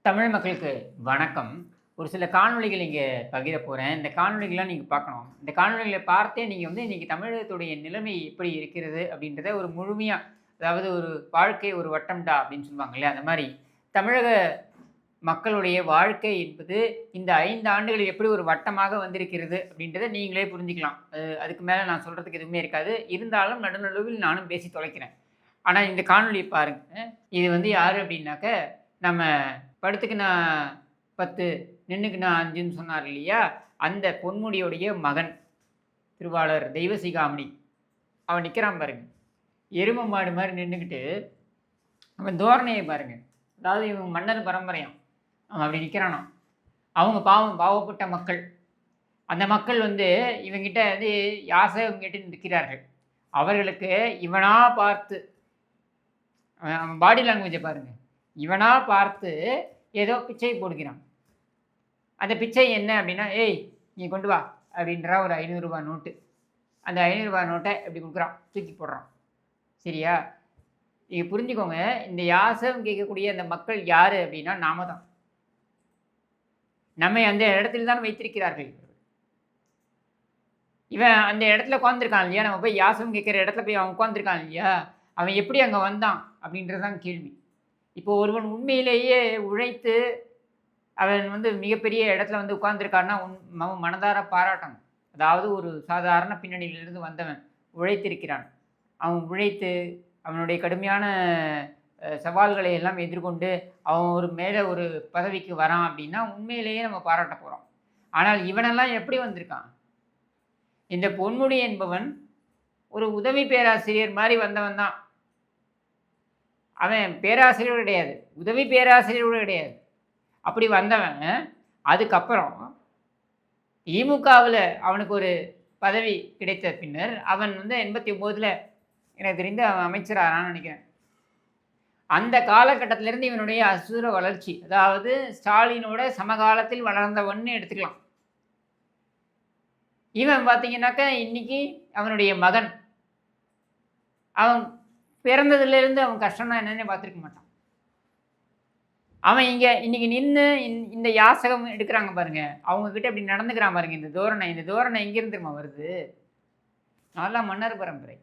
தமிழ் மக்களுக்கு வணக்கம். ஒரு சில காணொளிகள் இங்கே பகிர போறேன். இந்த காணொளிகள்லாம் நீங்க பார்க்கணும். இந்த காணொளிகள பார்த்தே நீங்க இன்னைக்கு தமிழகத்துடைய நிலைமை எப்படி இருக்கிறது அப்படின்றத ஒரு முழுமையா, அதாவது ஒரு வாழ்க்கை ஒரு வட்டம்டா அப்படின்னு சொல்லுவாங்க இல்லையா? அந்த மாரி தமிழக மக்களுடைய வாழ்க்கை என்பது இந்த 5 ஆண்டுகள் எப்படி ஒரு வட்டமாக வந்திருக்கிறது அப்படின்றத நீங்களே புரிஞ்சுக்கலாம். அதுக்கு மேல நான் சொல்றதுக்கு எதுவுமே இருக்காது. இருந்தாலும் நடுநடுவில் நானும் பேசி தொலைக்கிறேன். ஆனா இந்த காணொளிய பாருங்க. இது யாரு அப்படின்னாக்க, நம்ம படத்துக்கு நான் 10, நின்னுக்கு நான் 5ன்னு சொன்னார் இல்லையா? அந்த பொன்முடியுடைய மகன், திருவாளர் தெய்வசிகாமணி. அவன் நிற்கிறான் பாருங்க. எரும மாடு மாரி நின்னுக்கிட்டு, அவன் தோரணைய பாருங்க. அதாவது இவன் மன்னர் பரம்பரையாம். அவன் அப்படி நிற்கிறானாம். அவங்க பாவம் பாவப்பட்ட மக்கள். அந்த மக்கள் இவன்கிட்ட யாசகம் கேட்டு நிற்கிறார்கள். அவர்களுக்கு இவனா பார்த்து, அவன் பாடி லாங்குவேஜ பாருங்க. இவனா பார்த்து ஏதோ பிச்சை போடுகிறான். அந்த பிச்சை என்ன அப்படின்னா, "ஏய் நீ கொண்டு வா" அப்படின்றான். ஒரு ரூ. 500 நோட்டு. அந்த ரூ. 500 நோட்டை இப்படி குடுக்குறான். தூக்கி போடுறான். சரியா? நீங்க புரிஞ்சுக்கோங்க. இந்த யாசகம் கேட்கக்கூடிய அந்த மக்கள் யாரு அப்படின்னா, நாம தான். நம்மை அந்த இடத்தில் தான் வைத்திருக்கிறார்கள். இவன் அந்த இடத்துல உட்கார்ந்துருக்கான் இல்லையா? நம்ம போய் யாசகம் கேட்கிற இடத்துல போய் அவன் உட்கார்ந்துருக்கான் இல்லையா? அவன் எப்படி அங்க வந்தான்? அப்படின்றது தான் கேள்வி. இப்போ ஒருவன் உண்மையிலேயே உழைத்து அவன் மிகப்பெரிய இடத்துல உட்கார்ந்துருக்கான்னா, அவன் மனதார பாராட்டணும். அதாவது ஒரு சாதாரண பின்னணியிலிருந்து வந்தவன் உழைத்திருக்கிறான். அவன் உழைத்து அவனுடைய கடுமையான சவால்களை எல்லாம் எதிர்கொண்டு அவன் மேலே ஒரு பதவிக்கு வரான் அப்படின்னா, உண்மையிலேயே நம்ம பாராட்ட போறோம். ஆனால் இவனெல்லாம் எப்படி வந்திருக்கான்? இந்த பொன்முடி என்பவன் ஒரு உதவி பேராசிரியர் மாரி வந்தவன் தான். அவன் பேராசிரியர் கிடையாது. உதவி பேராசிரியர் கூட கிடையாது. அப்படி வந்தவன், அதுக்கப்புறம் திமுகவுல அவனுக்கு ஒரு பதவி கிடைத்த பின்னர், அவன் 89ல எனக்கு தெரிந்து அவன் அமைச்சர் ஆனான்னு நினைக்கிறேன். அந்த காலகட்டத்திலிருந்து இவனுடைய அசுர வளர்ச்சி, அதாவது ஸ்டாலினோட சமகாலத்தில் வளர்ந்தவன்னு எடுத்துக்கலாம். இவன் பார்த்தீங்கன்னாக்கா, இன்னைக்கு அவனுடைய மகன், அவன் பிறந்ததுலேருந்து அவன் கஷ்டம்னா என்னன்னு பார்த்துருக்க மாட்டான். அவன் இன்னைக்கு நின்று இந்த யாசகம் எடுக்கிறாங்க பாருங்க, அவங்க கிட்ட இப்படி நடந்துக்கிறான் பாருங்க. இந்த தோரணை எங்கேருந்து தெரியுமா வருது? நல்லா மன்னர் பரம்பரை.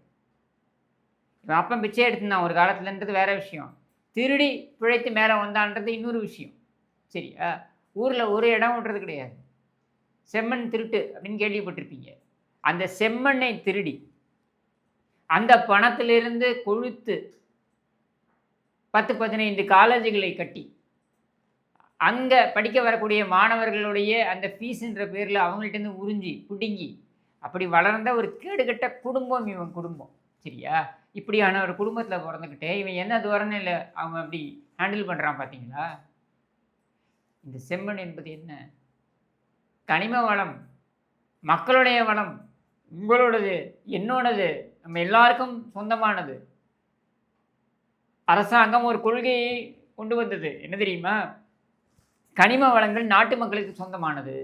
இவன் அப்பன் பிச்சை எடுத்துனான் ஒரு காலத்துலன்றது வேற விஷயம். திருடி பிழைத்து மேலே வந்தான்றது இன்னொரு விஷயம். சரியா? ஊரில் ஒரு இடம் விடுறது கிடையாது. செம்மண் திருட்டு அப்படின்னு கேள்விப்பட்டிருப்பீங்க. அந்த செம்மண்ணை திருடி அந்த பணத்திலிருந்து கொழுத்து 10, 15 காலேஜுகளை கட்டி, அங்கே படிக்க வரக்கூடிய மாணவர்களுடைய அந்த ஃபீஸுன்ற பேரில் அவங்கள்ட்டேருந்து உறிஞ்சி பிடுங்கி அப்படி வளர்ந்த ஒரு கேடுகட்ட குடும்பம் இவன் குடும்பம். சரியா? இப்படியான ஒரு குடும்பத்தில் பிறந்துக்கிட்டே இவன் என்ன தோரணையில் அவன் அப்படி ஹேண்டில் பண்ணுறான் பார்த்தீங்களா? இந்த செம்மண் என்பது என்ன? கனிம வளம், மக்களுடைய வளம், உங்களோடது, என்னோடது, நம்ம எல்லாருக்கும் சொந்தமானது. அரசாங்கம் ஒரு கொள்கையை கொண்டு வந்தது. என்ன தெரியுமா? கனிம வளங்கள் நாட்டு மக்களுக்கு சொந்தமானது.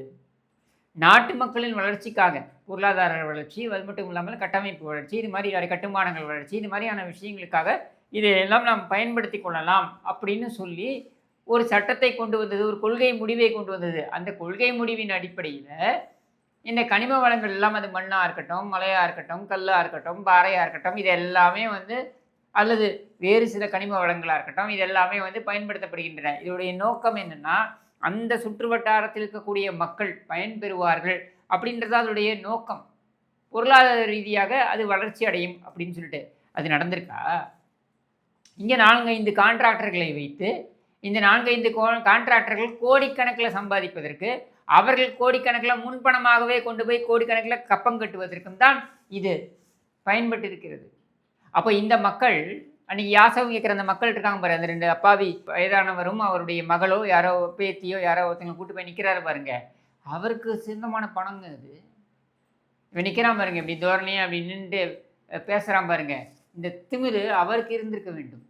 நாட்டு மக்களின் வளர்ச்சிக்காக, பொருளாதார வளர்ச்சி, அது மட்டும் இல்லாமல் கட்டமைப்பு வளர்ச்சி, இது மாதிரி கட்டுமானங்கள் வளர்ச்சி, இது மாதிரியான விஷயங்களுக்காக இதையெல்லாம் நாம் பயன்படுத்தி கொள்ளலாம் அப்படின்னு சொல்லி ஒரு சட்டத்தை கொண்டு வந்தது, ஒரு கொள்கை முடிவை கொண்டு வந்தது. அந்த கொள்கை முடிவின் அடிப்படையில் இந்த கனிம வளங்கள் எல்லாம், அது மண்ணாக இருக்கட்டும், மலையாக இருக்கட்டும், கல்லாக இருக்கட்டும், பாறையாக இருக்கட்டும், இது எல்லாமே அல்லது வேறு சில கனிம வளங்களாக இருக்கட்டும், இது எல்லாமே பயன்படுத்தப்படுகின்றன. இதோடைய நோக்கம் என்னென்னா, அந்த சுற்று வட்டாரத்தில் இருக்கக்கூடிய மக்கள் பயன்பெறுவார்கள் அப்படின்றது அதனுடைய நோக்கம். பொருளாதார ரீதியாக அது வளர்ச்சி அடையும் அப்படின்னு சொல்லிட்டு அது நடந்திருக்கா? இங்கே 4, 5 கான்ட்ராக்டர்களை வைத்து இந்த 4, 5 கான்ட்ராக்டர்கள் கோடிக்கணக்கில் சம்பாதிப்பதற்கு, அவர்கள் கோடிக்கணக்கில் முன்பணமாகவே கொண்டு போய் கோடிக்கணக்கில் கப்பம் கட்டுவதற்கும் தான் இது பயன்பட்டு இருக்கிறது. அப்போ இந்த மக்கள், அன்றைக்கி யாசகம் கேட்குற அந்த மக்கள் இருக்காங்க பாரு, அந்த 2 அப்பாவி வயதானவரும் அவருடைய மகளோ யாரோ பேத்தியோ யாரோ ஒருத்தங்க கூட்டு போய் நிற்கிறாரு பாருங்க, அவருக்கு சொந்தமான பணங்க அது. இவன் நிற்கிறான் பாருங்க, இப்படி தோரணையாக அப்படி நின்று பேசுகிறான் பாருங்க. இந்த திமிரு அவருக்கு இருந்திருக்க வேண்டும்.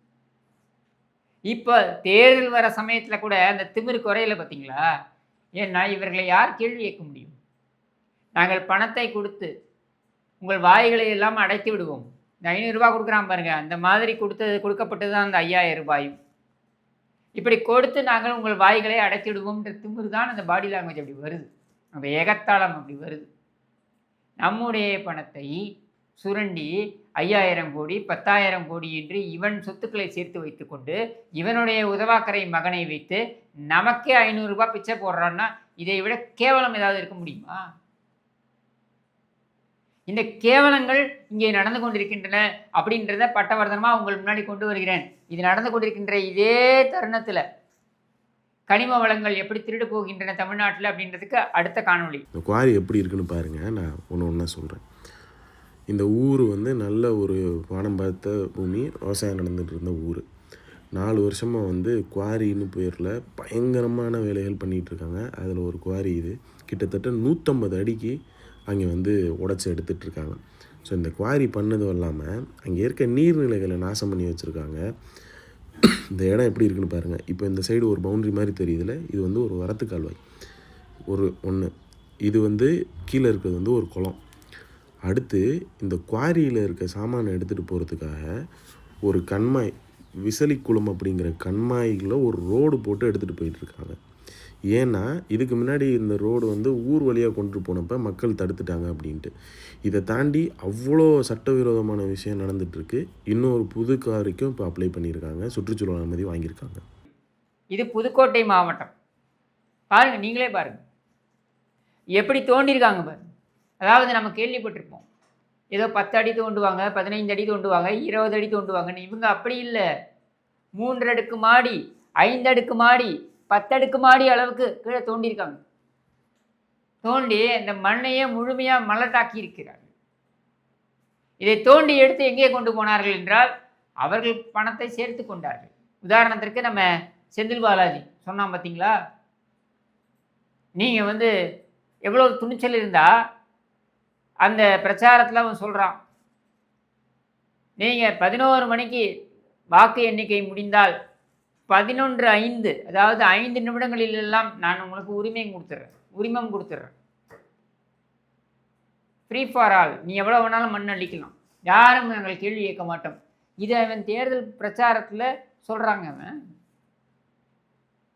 இப்போ தேர்தல் வர சமயத்தில் கூட அந்த திமிரு குறையில பார்த்தீங்களா? ஏன்னா இவர்களை யார் கேள்வி கேட்க முடியும்? நாங்கள் பணத்தை கொடுத்து உங்கள் வாய்களை எல்லாம் அடைத்து விடுவோம். இந்த ரூ. 500 கொடுக்குறான் பாருங்க, அந்த மாதிரி கொடுக்கப்பட்டது தான் அந்த ரூ. 5000. இப்படி கொடுத்து நாங்கள் உங்கள் வாய்களை அடைத்திடுவோம்ன்ற திமிரு தான் அந்த பாடி லாங்குவேஜ் அப்படி வருது. அந்த ஏகத்தாளம் அப்படி வருது. நம்முடைய பணத்தை சுரண்டி 5000 கோடி 10,000 கோடி என்று இவன் சொத்துக்களை சேர்த்து வைத்துக்கொண்டு இவனுடைய உதவாக்கரை மகனை வைத்து நமக்கே 500 ரூபாய் பிச்சை போடுறான்னா இதை விட கேவலம் ஏதாவது இருக்க முடியுமா? இந்த கேவலங்கள் இங்கே நடந்து கொண்டிருக்கின்றன அப்படின்றத பட்டவர்த்தனமாக உங்கள் முன்னாடி கொண்டு வருகிறேன். இது நடந்து கொண்டிருக்கின்ற இதே தருணத்தில் கனிம வளங்கள் எப்படி திருடு போகின்றன தமிழ்நாட்டில் அப்படின்றதுக்கு அடுத்த காணொளி. இந்த குவாரி எப்படி இருக்குன்னு பாருங்கள். நான் ஒன்று சொல்கிறேன். இந்த ஊர் வந்து நல்ல ஒரு வானம் பார்த்த பூமி, விவசாயம் நடந்துகிட்டு இருந்த ஊர். 4 வருஷமாக வந்து குவாரின்னு பேரில் பயங்கரமான வேலைகள் பண்ணிகிட்ருக்காங்க. அதில் ஒரு குவாரி இது கிட்டத்தட்ட 150 அடிக்கு அங்கே வந்து உடச்சி எடுத்துகிட்ருக்காங்க. ஸோ இந்த குவாரி பண்ணதும் இல்லாமல் அங்கே இருக்க நீர்நிலைகளை நாசம் பண்ணி வச்சுருக்காங்க. இந்த இடம் எப்படி இருக்குன்னு பாருங்கள். இப்போ இந்த சைடு ஒரு பவுண்ட்ரி மாதிரி தெரியுதுல, இது வந்து ஒரு வரத்து கால்வாய் ஒன்று. இது வந்து கீழே இருக்கிறது வந்து ஒரு குளம். அடுத்து இந்த குவாரியில் இருக்க சாமானை எடுத்துகிட்டு போகிறதுக்காக ஒரு கண்மாய், விசலிக்குளம் அப்படிங்கிற கண்மாய்களை ஒரு ரோடு போட்டு எடுத்துகிட்டு போயிட்டுருக்காங்க. ஏன்னா இதுக்கு முன்னாடி இந்த ரோடு வந்து ஊர் வழியாக கொண்டு போனப்போ மக்கள் தடுத்துட்டாங்க அப்படின்ட்டு. இதை தாண்டி அவ்வளோ சட்டவிரோதமான விஷயம் நடந்துகிட்ருக்கு. இன்னொரு புது காரிக்கும் இப்போ அப்ளை பண்ணியிருக்காங்க, சுற்றுச்சூழல் அனுமதி வாங்கியிருக்காங்க. இது புதுக்கோட்டை மாவட்டம். பாருங்கள், நீங்களே பாருங்கள் எப்படி தோண்டியிருக்காங்க பாருங்கள். அதாவது நம்ம கேள்விப்பட்டிருப்போம், ஏதோ 10 அடி தோண்டுவாங்க, 15 அடி தோண்டுவாங்க, 20 அடி தோண்டுவாங்கன்னு. இவங்க அப்படி இல்லை. 3 அடுக்கு மாடி, 5 அடுக்கு மாடி, 10 அடுக்கு மாடி அளவுக்கு கீழே தோண்டியிருக்காங்க. தோண்டி இந்த மண்ணையே முழுமையாக மலட்டாக்கி இருக்கிறார்கள். இதை தோண்டி எடுத்து எங்கே கொண்டு போனார்கள் என்றால் அவர்கள் பணத்தை சேர்த்து கொண்டார்கள். உதாரணத்திற்கு நம்ம செந்தில் பாலாஜி சொன்னான் பார்த்தீங்களா, நீங்கள் வந்து எவ்வளோ துணிச்சல் இருந்தால் அந்த பிரச்சாரத்தில் அவன் சொல்கிறான், நீங்கள் 11 மணிக்கு வாக்கு எண்ணிக்கை முடிந்தால் 11:05 அதாவது 5 நிமிடங்களிலெல்லாம் நான் உங்களுக்கு உரிமம் கொடுத்துட்றேன். ஃப்ரீ ஃபார் ஆல், நீ எவ்வளோ வேணாலும் மண் அளிக்கலாம், யாரும் நாங்கள் கேள்வி கேட்க மாட்டோம். இதை அவன் தேர்தல் பிரச்சாரத்தில் சொல்கிறாங்க. அவன்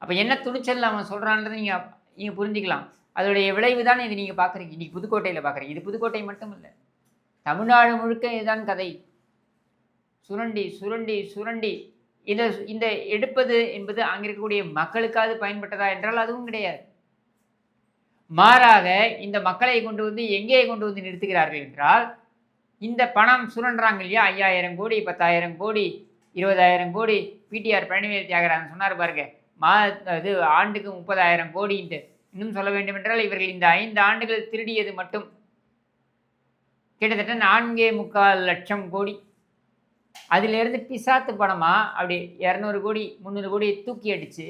அப்போ என்ன துணிச்சல் அவன் சொல்கிறான்றதை நீங்கள் புரிஞ்சுக்கலாம். அதோடைய விளைவு தான் இது நீங்கள் பார்க்குறீங்க. இன்றைக்கி புதுக்கோட்டையில் பார்க்குறீங்க. இது புதுக்கோட்டை மட்டும் இல்லை, தமிழ்நாடு முழுக்க இதுதான் கதை. சுரண்டி சுரண்டி சுரண்டி இந்த எடுப்பது என்பது அங்கே இருக்கக்கூடிய மக்களுக்காவது பயன்பட்டதா என்றால் அதுவும் கிடையாது. மாறாக இந்த மக்களை கொண்டு வந்து எங்கே கொண்டு வந்து நிறுத்துகிறார்கள் என்றால், இந்த பணம் சுரண்டுறாங்க இல்லையா, 5000 கோடி 10,000 கோடி 20,000 கோடி. பிடிஆர் பழனிவேல் தியாகராஜன் சொன்னார் பாருங்க, இது ஆண்டுக்கு 30,000 கோடின்ட்டு. இன்னும் சொல்ல வேண்டும் என்றால் இவர்கள் இந்த 5 ஆண்டுகள் திருடியது மட்டும் கிட்டத்தட்ட 4.25 லட்சம் கோடி. அதிலிருந்து பிசாத்து பணமாக அப்படி 200 கோடி 300 கோடியை தூக்கி அடித்து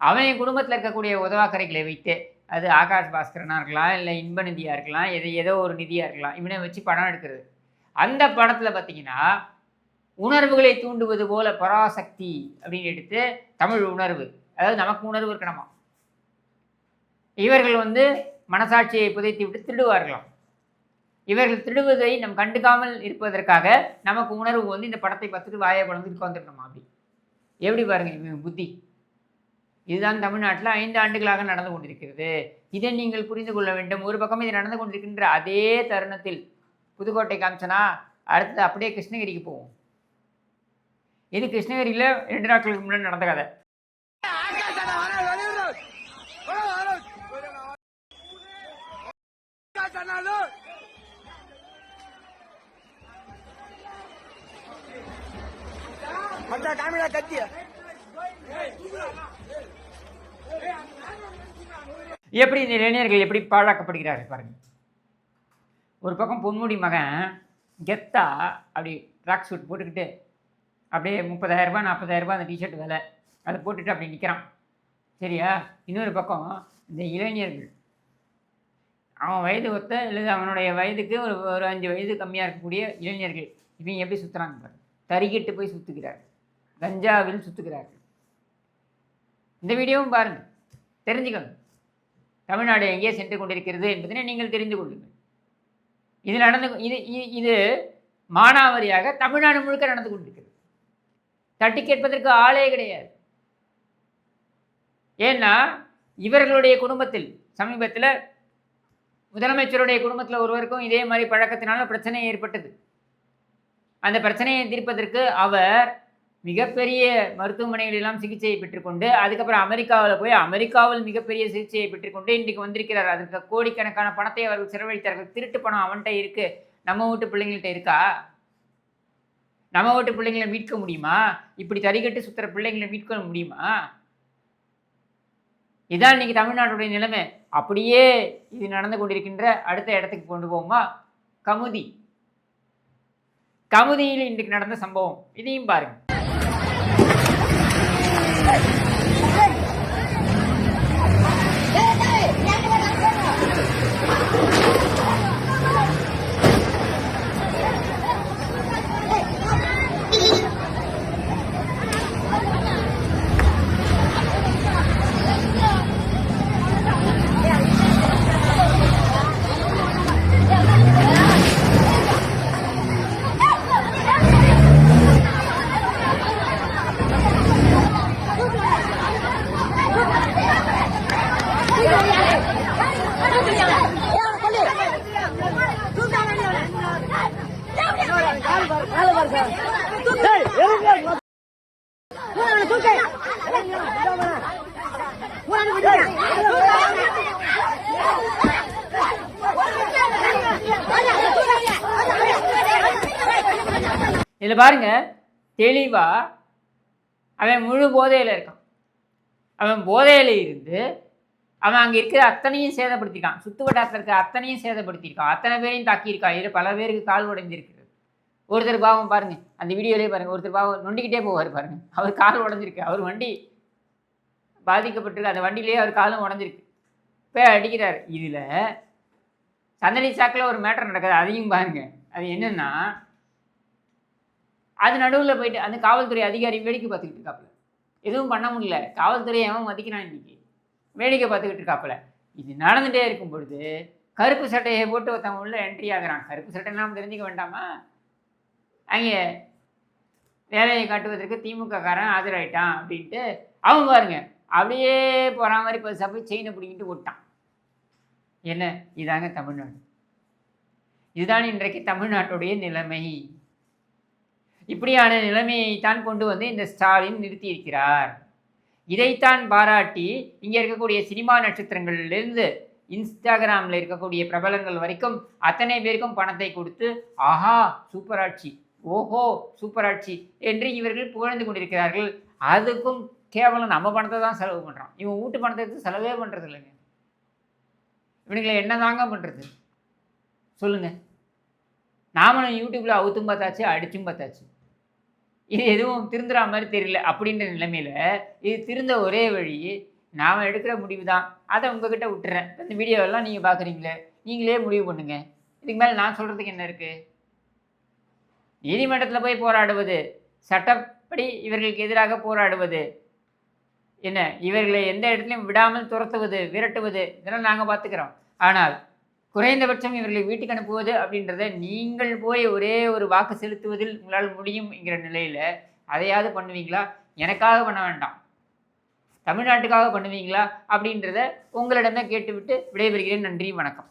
அவன் குடும்பத்தில் இருக்கக்கூடிய உதவாக்கரைகளை வைத்து, அது ஆகாஷ் பாஸ்கரனாக இருக்கலாம், இல்லை இன்ப நிதியாக இருக்கலாம், ஏதோ ஒரு நிதியாக இருக்கலாம், இவனை வச்சு பணம் எடுக்கிறது. அந்த படத்தில் பார்த்திங்கன்னா உணர்வுகளை தூண்டுவது போல பராசக்தி அப்படின்னு எடுத்து தமிழ் உணர்வு, அதாவது நமக்கு உணர்வு இருக்கணுமா, இவர்கள் வந்து மனசாட்சியை புதைத்து விட்டு திருடுவார்களாம். இவர்கள் திருடுவதை நம் கண்டுக்காமல் இருப்பதற்காக நமக்கு உணர்வு வந்து இந்த படத்தை பார்த்துட்டு வாயை குழந்தை உட்காந்துருக்கோமா. அப்படி எப்படி பாருங்கள் இவங்க புத்தி. இதுதான் தமிழ்நாட்டில் 5 ஆண்டுகளாக நடந்து கொண்டிருக்கிறது. இதை நீங்கள் புரிந்து கொள்ள வேண்டும். ஒரு பக்கம் இது நடந்து கொண்டிருக்கின்ற அதே தருணத்தில் புதுக்கோட்டை காமிச்சனா அடுத்தது அப்படியே கிருஷ்ணகிரிக்கு போவோம். இது கிருஷ்ணகிரியில் 2 நாட்களுக்கு முன்னாடி நடந்த கதை. எப்படி இந்த இளைஞர்கள் எப்படி பாழாக்கப்படுகிறார்கள் பாருங்கள். ஒரு பக்கம் பொன்முடி மகன் கெத்தா அப்படி ட்ராக் சூட் போட்டுக்கிட்டு அப்படியே 30,000 ரூபாய் 40,000 ரூபாய் அந்த டிஷர்ட் விலை அதை போட்டுட்டு அப்படி நிற்கிறான். சரியா? இன்னொரு பக்கம் இந்த இளைஞர்கள் அவன் வயது ஒத்த இல்லை அவனுடைய வயதுக்கு ஒரு 5 வயது கம்மியாக இருக்கக்கூடிய இளைஞர்கள் இவங்க எப்படி சுற்றுறாங்க பாருங்கள். தறிக்கிட்டு போய் சுற்றுக்கிறார்கள், கஞ்சாவில் சுற்றுக்கிறார்கள். இந்த வீடியோவும் பாருங்கள், தெரிஞ்சுக்கணும் தமிழ்நாடு எங்கே சென்று கொண்டிருக்கிறது என்பதனை நீங்கள் தெரிந்து கொள்ளுங்கள். இது மானாவாரியாக தமிழ்நாடு முழுக்க நடந்து கொண்டிருக்கிறது. தட்டி கேட்பதற்கு ஆளே கிடையாது. ஏன்னா இவர்களுடைய குடும்பத்தில் சமீபத்தில் முதலமைச்சருடைய குடும்பத்தில் ஒருவருக்கும் இதே மாதிரி பழக்கத்தினால பிரச்சனை ஏற்பட்டது. அந்த பிரச்சனையை தீர்ப்பதற்கு அவர் மிகப்பெரிய மருத்துவமனைகளெல்லாம் சிகிச்சையை பெற்றுக்கொண்டு அதுக்கப்புறம் அமெரிக்காவில் போய் அமெரிக்காவில் மிகப்பெரிய சிகிச்சையை பெற்றுக்கொண்டு இன்றைக்கு வந்திருக்கிறார். அதற்கு கோடிக்கணக்கான பணத்தை அவர்கள் செலவழித்தார்கள். திருட்டு பணம் அவன்கிட்ட இருக்கு, நம்ம வீட்டு பிள்ளைங்கள்ட்ட இருக்கா? நம்ம வீட்டு பிள்ளைங்களை மீட்க முடியுமா? இப்படி தறிகட்டு சுத்துற பிள்ளைங்களை மீட்க முடியுமா? இதான் இன்னைக்கு தமிழ்நாட்டுடைய நிலைமை. அப்படியே இது நடந்து கொண்டிருக்கின்ற அடுத்த இடத்துக்கு கொண்டு போவோமா? கமுதி. கமுதியில் இன்றைக்கு நடந்த சம்பவம் இதையும் பாருங்க. இதுல பாருங்க, தெளிவா அவன் முழு போதையில இருக்கான். அவன் போதையில இருந்து அவன் அங்கே இருக்கிற அத்தனையும் சேதப்படுத்தியிருக்கான். சுற்று வட்டாரத்தில் இருக்கிற அத்தனையும் சேதப்படுத்தியிருக்கான். அத்தனை பேரையும் தாக்கியிருக்கான். இதில் பல பேருக்கு கால் உடைஞ்சிருக்கிறது. ஒருத்தர் பாவம் பாருங்க, அந்த வீடியோலேயே பாருங்க, ஒருத்தர் பாவம் நொண்டிக்கிட்டே போவார் பாருங்க, அவர் கால் உடஞ்சிருக்கு. அவர் வண்டி பாதிக்கப்பட்டிருக்கு, அந்த வண்டியிலேயே அவர் காலும் உடஞ்சிருக்கு. போய் அடிக்கிறார். இதில் சந்தடி சாக்கில் ஒரு மேட்டர் நடக்குது, அதையும் பாருங்க. அது என்னன்னா, அது நடுவில் போயிட்டு அந்த காவல்துறை அதிகாரி வேடிக்கை பார்த்துக்கிட்டு இருக்காப்புல. எதுவும் பண்ண முடியல. காவல்துறையை அவன் மதிக்கிறான் இன்னைக்கு. வேடிக்கை பார்த்துக்கிட்டு இருக்காப்புல. இது நடந்துகிட்டே இருக்கும் பொழுது கருப்பு சட்டையை போட்டு ஒருத்தவங்க உள்ள என்ட்ரி ஆகிறான். கருப்பு சட்டை நாம் தெரிஞ்சுக்க வேண்டாமா? அங்கே வேலையை காட்டுவதற்கு திமுக காரன் ஆஜராயிட்டான் அப்படின்ட்டு அவன் பாருங்க அப்படியே போகிற மாதிரி பஸ்ஸாக போய் செயினை பிடிக்கிட்டு விட்டான். என்ன, இதாங்க தமிழ்நாடு. இதுதான் இன்றைக்கு தமிழ்நாட்டுடைய நிலைமை. இப்படியான நிலைமையைத்தான் கொண்டு வந்து இந்த ஸ்டாலின் நிறுத்தியிருக்கிறார். இதைத்தான் பாராட்டி இங்கே இருக்கக்கூடிய சினிமா நட்சத்திரங்களிலிருந்து இன்ஸ்டாகிராமில் இருக்கக்கூடிய பிரபலங்கள் வரைக்கும் அத்தனை பேருக்கும் பணத்தை கொடுத்து ஆஹா சூப்பர் ஆட்சி, ஓஹோ சூப்பர் ஆட்சி என்று இவர்கள் புகழ்ந்து கொண்டிருக்கிறார்கள். அதுக்கும் கேவலம் நம்ம பணத்தை தான் செலவு பண்ணுறான். இவன் வீட்டு பணத்தை எடுத்து செலவே பண்ணுறது இல்லைங்க. இவனுங்களை என்ன தாங்க பண்ணுறது சொல்லுங்கள்? நாமளும் யூடியூப்பில் அவுத்தும் பார்த்தாச்சு, அடிச்சும் பார்த்தாச்சு. இது எதுவும் திருந்துற மாதிரி தெரியல. அப்படின்ற நிலைமையில் இது திருந்த ஒரே வழி நாம் எடுக்கிற முடிவு தான். அதை உங்ககிட்ட விட்டுறேன். இந்த வீடியோவெல்லாம் நீங்கள் பார்க்குறீங்களே, நீங்களே முடிவு பண்ணுங்க. இதுக்கு மேலே நான் சொல்கிறதுக்கு என்ன இருக்குது? நீதிமன்றத்தில் போய் போராடுவது, சட்டப்படி இவர்களுக்கு எதிராக போராடுவது, என்ன இவர்களை எந்த இடத்துலையும் விடாமல் துரத்துவது, விரட்டுவது, இதெல்லாம் நாங்கள் பார்த்துக்கிறோம். ஆனால் குறைந்தபட்சம் இவர்களை வீட்டுக்கு அனுப்புவது அப்படின்றத நீங்கள் போய் ஒரே ஒரு வாக்கு செலுத்துவதில் உங்களால் முடியும் என்கிற நிலையில் அதையாவது பண்ணுவீங்களா? எனக்காக பண்ண வேண்டாம், தமிழ்நாட்டுக்காக பண்ணுவீங்களா அப்படின்றத உங்களிடம் தான் கேட்டுவிட்டு விடைபெறுகிறேன். நன்றி, வணக்கம்.